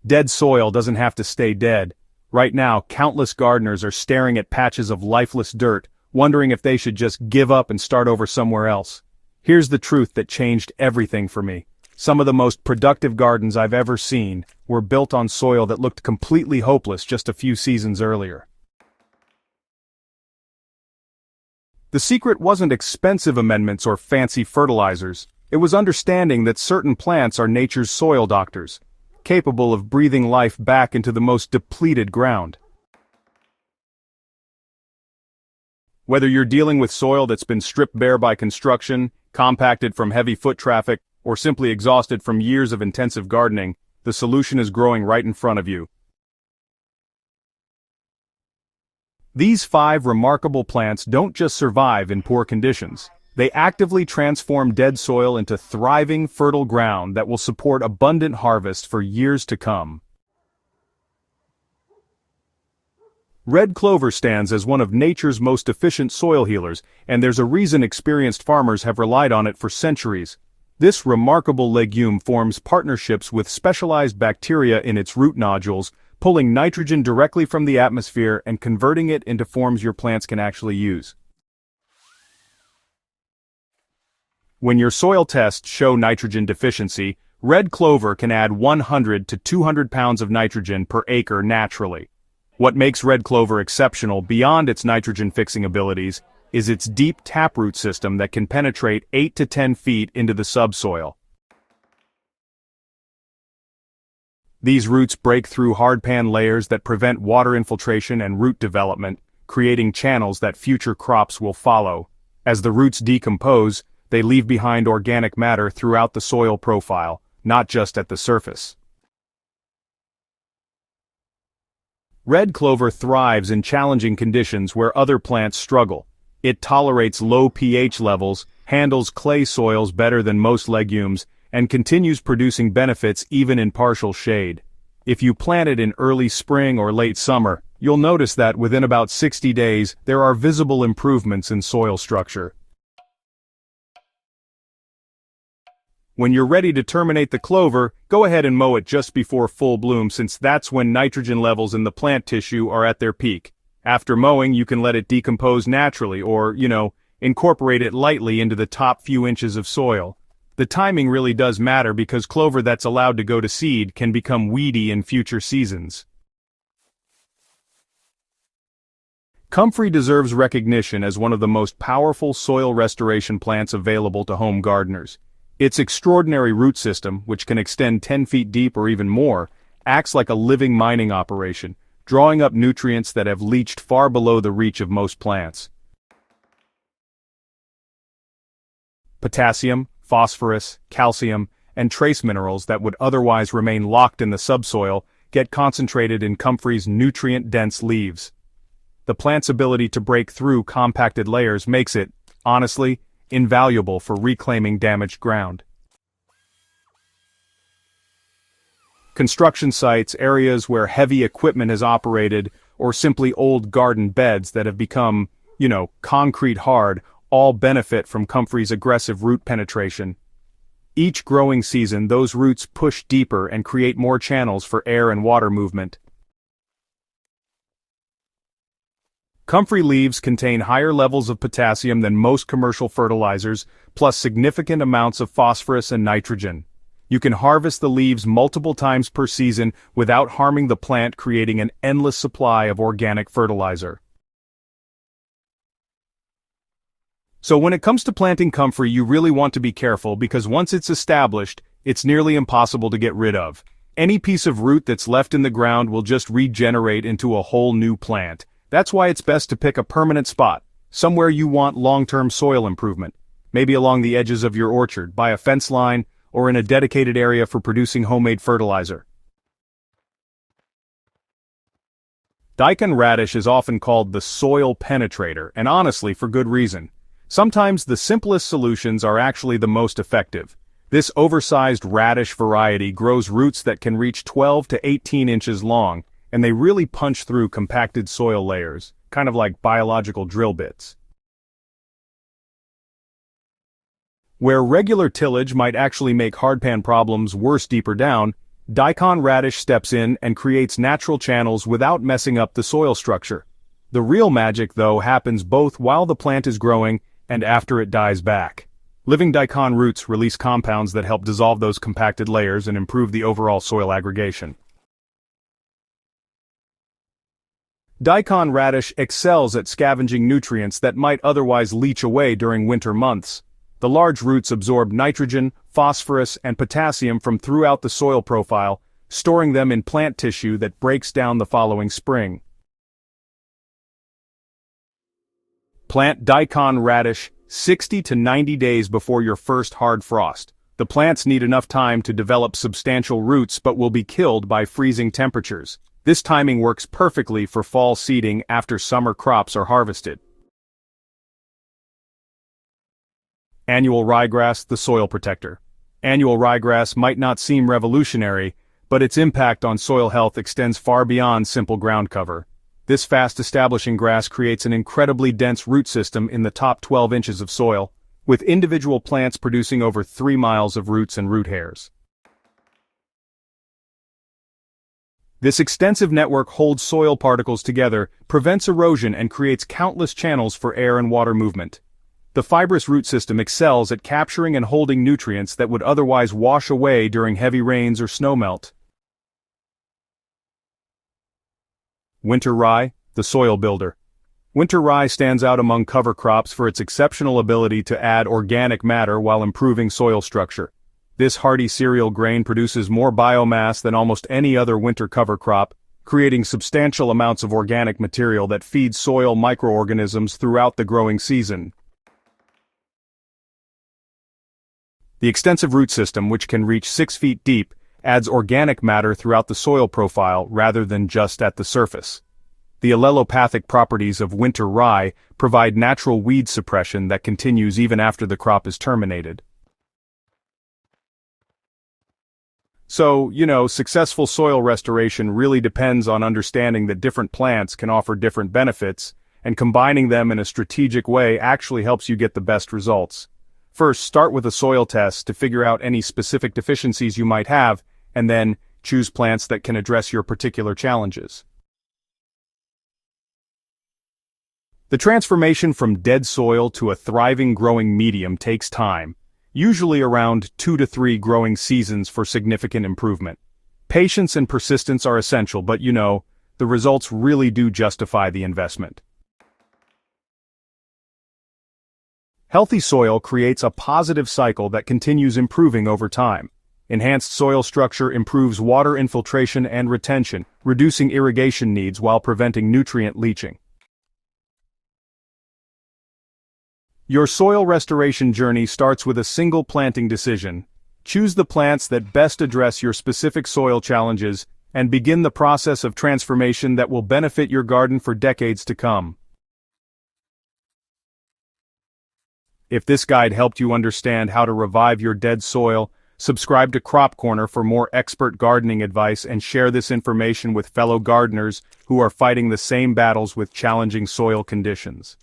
Dead soil doesn't have to stay dead. Right now, countless gardeners are staring at patches of lifeless dirt, wondering if they should just give up and start over somewhere else. Here's the truth that changed everything for me. Some of the most productive gardens I've ever seen were built on soil that looked completely hopeless just a few seasons earlier. The secret wasn't expensive amendments or fancy fertilizers. It was understanding that certain plants are nature's soil doctors, capable of breathing life back into the most depleted ground. Whether you're dealing with soil that's been stripped bare by construction, compacted from heavy foot traffic, or simply exhausted from years of intensive gardening, the solution is growing right in front of you. These 5 remarkable plants don't just survive in poor conditions. They actively transform dead soil into thriving, fertile ground that will support abundant harvest for years to come. Red clover stands as one of nature's most efficient soil healers, and there's a reason experienced farmers have relied on it for centuries. This remarkable legume forms partnerships with specialized bacteria in its root nodules, pulling nitrogen directly from the atmosphere and converting it into forms your plants can actually use. When your soil tests show nitrogen deficiency, red clover can add 100 to 200 pounds of nitrogen per acre naturally. What makes red clover exceptional beyond its nitrogen-fixing abilities is its deep taproot system that can penetrate 8 to 10 feet into the subsoil. These roots break through hardpan layers that prevent water infiltration and root development, creating channels that future crops will follow. As the roots decompose, they leave behind organic matter throughout the soil profile, not just at the surface. Red clover thrives in challenging conditions where other plants struggle. It tolerates low pH levels, handles clay soils better than most legumes, and continues producing benefits even in partial shade. If you plant it in early spring or late summer, you'll notice that within about 60 days there are visible improvements in soil structure. When you're ready to terminate the clover, go ahead and mow it just before full bloom, since that's when nitrogen levels in the plant tissue are at their peak. After mowing, you can let it decompose naturally or, incorporate it lightly into the top few inches of soil. The timing really does matter because clover that's allowed to go to seed can become weedy in future seasons. Comfrey deserves recognition as one of the most powerful soil restoration plants available to home gardeners. Its extraordinary root system, which can extend 10 feet deep or even more, acts like a living mining operation, drawing up nutrients that have leached far below the reach of most plants. Potassium, phosphorus, calcium, and trace minerals that would otherwise remain locked in the subsoil get concentrated in Comfrey's nutrient-dense leaves. The plant's ability to break through compacted layers makes it, honestly, invaluable for reclaiming damaged ground. Construction sites, areas where heavy equipment has operated, or simply old garden beds that have become, concrete hard, all benefit from Comfrey's aggressive root penetration. Each growing season, those roots push deeper and create more channels for air and water movement. Comfrey leaves contain higher levels of potassium than most commercial fertilizers, plus significant amounts of phosphorus and nitrogen. You can harvest the leaves multiple times per season without harming the plant, creating an endless supply of organic fertilizer. So when it comes to planting comfrey, you really want to be careful because once it's established, it's nearly impossible to get rid of. Any piece of root that's left in the ground will just regenerate into a whole new plant. That's why it's best to pick a permanent spot, somewhere you want long-term soil improvement. Maybe along the edges of your orchard, by a fence line, or in a dedicated area for producing homemade fertilizer. Daikon radish is often called the soil penetrator, and honestly for good reason. Sometimes the simplest solutions are actually the most effective. This oversized radish variety grows roots that can reach 12 to 18 inches long, and they really punch through compacted soil layers, kind of like biological drill bits. Where regular tillage might actually make hardpan problems worse deeper down, Daikon radish steps in and creates natural channels without messing up the soil structure. The real magic, though, happens both while the plant is growing and after it dies back. Living daikon roots release compounds that help dissolve those compacted layers and improve the overall soil aggregation. Daikon radish excels at scavenging nutrients that might otherwise leach away during winter months. The large roots absorb nitrogen, phosphorus, and potassium from throughout the soil profile, storing them in plant tissue that breaks down the following spring. Plant daikon radish 60 to 90 days before your first hard frost. The plants need enough time to develop substantial roots but will be killed by freezing temperatures. This timing works perfectly for fall seeding after summer crops are harvested. Annual ryegrass, the soil protector. Annual ryegrass might not seem revolutionary, but its impact on soil health extends far beyond simple ground cover. This fast-establishing grass creates an incredibly dense root system in the top 12 inches of soil, with individual plants producing over 3 miles of roots and root hairs. This extensive network holds soil particles together, prevents erosion, and creates countless channels for air and water movement. The fibrous root system excels at capturing and holding nutrients that would otherwise wash away during heavy rains or snowmelt. Winter rye, the soil builder. Winter rye stands out among cover crops for its exceptional ability to add organic matter while improving soil structure. This hardy cereal grain produces more biomass than almost any other winter cover crop, creating substantial amounts of organic material that feeds soil microorganisms throughout the growing season. The extensive root system, which can reach 6 feet deep, adds organic matter throughout the soil profile rather than just at the surface. The allelopathic properties of winter rye provide natural weed suppression that continues even after the crop is terminated. So, successful soil restoration really depends on understanding that different plants can offer different benefits, and combining them in a strategic way actually helps you get the best results. First, start with a soil test to figure out any specific deficiencies you might have, and then choose plants that can address your particular challenges. The transformation from dead soil to a thriving growing medium takes time, usually around 2 to 3 growing seasons for significant improvement. Patience and persistence are essential, but the results really do justify the investment. Healthy soil creates a positive cycle that continues improving over time. Enhanced soil structure improves water infiltration and retention, reducing irrigation needs while preventing nutrient leaching. Your soil restoration journey starts with a single planting decision. Choose the plants that best address your specific soil challenges, and begin the process of transformation that will benefit your garden for decades to come. If this guide helped you understand how to revive your dead soil, subscribe to Crop Corner for more expert gardening advice and share this information with fellow gardeners who are fighting the same battles with challenging soil conditions.